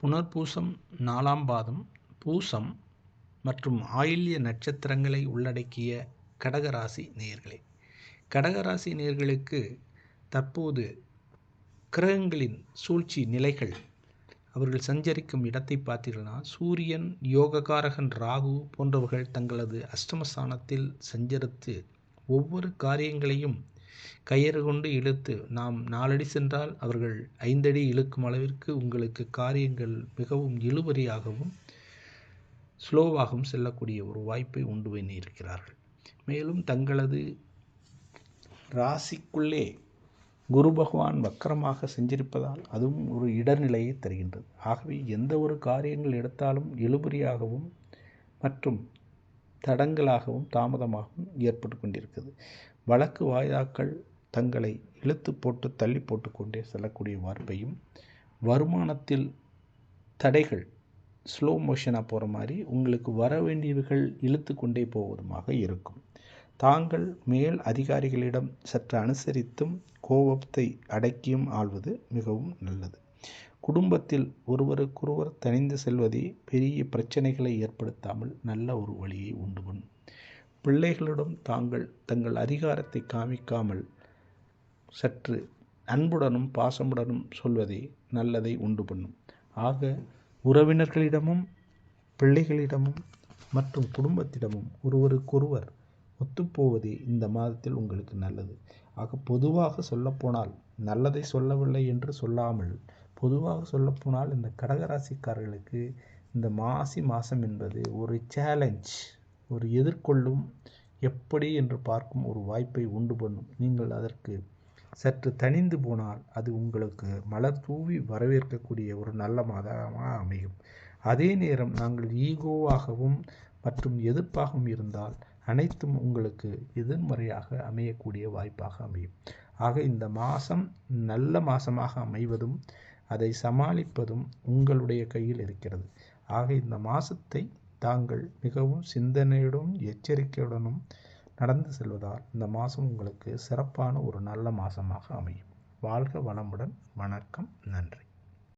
புனர்பூசம் 4ஆம் பாதம், பூசம் மற்றும் ஆயில்ய நட்சத்திரங்களை உள்ளடக்கிய கடகராசி நேயர்களே. கடகராசி நேயர்களுக்கு தற்போது கிரகங்களின் சூழ்ச்சி நிலைகள், அவர்கள் சஞ்சரிக்கும் இடத்தை பார்த்தீர்கள்னா, சூரியன், யோககாரகன் ராகு போன்றவர்கள் தங்களது அஷ்டமஸ்தானத்தில் சஞ்சரித்து ஒவ்வொரு காரியங்களையும் கயிறு கொண்டு இழுத்து, நாம் 4 அடி சென்றால் அவர்கள் 5 அடி இழுக்கும் அளவிற்கு உங்களுக்கு காரியங்கள் மிகவும் இழுபறியாகவும் ஸ்லோவாகவும் செல்லக்கூடிய ஒரு வாய்ப்பை உண்டு பண்ணி இருக்கிறார்கள். மேலும் தங்களது ராசிக்குள்ளே குரு பகவான் வக்கரமாக செஞ்சிருப்பதால் அதுவும் ஒரு இடர்நிலையை தருகின்றது. ஆகவே எந்த ஒரு காரியங்கள் எடுத்தாலும் இழுபறியாகவும் மற்றும் தடங்களாகவும் தாமதமாகவும் ஏற்பட்டு கொண்டிருக்கிறது. வழக்கு வாய்தாக்கள் தங்களை இழுத்து போட்டு தள்ளி போட்டு கொண்டே செல்லக்கூடிய வாய்ப்பையும், வருமானத்தில் தடைகள் ஸ்லோ மோஷனாக போகிற மாதிரி உங்களுக்கு வர வேண்டியவைகள் இழுத்து கொண்டே போவதுமாக இருக்கும். தாங்கள் மேல் அதிகாரிகளிடம் சற்று அனுசரித்தும் கோபத்தை அடக்கியும் ஆள்வது மிகவும் நல்லது. குடும்பத்தில் ஒருவருக்கொருவர் தனிந்து செல்வதே பெரிய பிரச்சனைகளை ஏற்படுத்தாமல் நல்ல ஒரு வழியை உண்டு பண்ணும். பிள்ளைகளிடம் தங்கள் அதிகாரத்தை காமிக்காமல் சற்று அன்புடனும் பாசமுடனும் சொல்வதே நல்லதை உண்டு பண்ணும். ஆக உறவினர்களிடமும் பிள்ளைகளிடமும் மற்றும் குடும்பத்திடமும் ஒருவருக்கொருவர் ஒத்துப்போவதே இந்த மாதத்தில் உங்களுக்கு நல்லது. ஆக பொதுவாக சொல்லப்போனால், நல்லதை சொல்லவில்லை என்று சொல்லாமல், பொதுவாக சொல்லப்போனால் இந்த கடகராசிக்காரர்களுக்கு இந்த மாதம் என்பது ஒரு சேலஞ்ச், ஒரு எதிர்கொள்ளும் எப்படி என்று பார்க்கும் ஒரு வாய்ப்பை உண்டு பண்ணும். நீங்கள் அதற்கு சற்று தனிந்து போனால் அது உங்களுக்கு மலர் தூவி வரவேற்கக்கூடிய ஒரு நல்ல மாதமாக அமையும். அதே நேரம் நாங்கள் ஈகோவாகவும் மற்றும் எதிர்ப்பாகவும் இருந்தால் அனைத்தும் உங்களுக்கு எதிர்மறையாக அமையக்கூடிய வாய்ப்பாக அமையும். ஆக இந்த மாதம் நல்ல மாதமாக அமைவதும் அதை சமாளிப்பதும் உங்களுடைய கையில் இருக்கிறது. ஆக இந்த மாதத்தை தாங்கள் மிகவும் சிந்தனையுடனும் எச்சரிக்கையுடனும் நடந்து செல்வதால் இந்த மாதம் உங்களுக்கு சிறப்பான ஒரு நல்ல மாதமாக அமையும். வாழ்க வளமுடன். வணக்கம். நன்றி.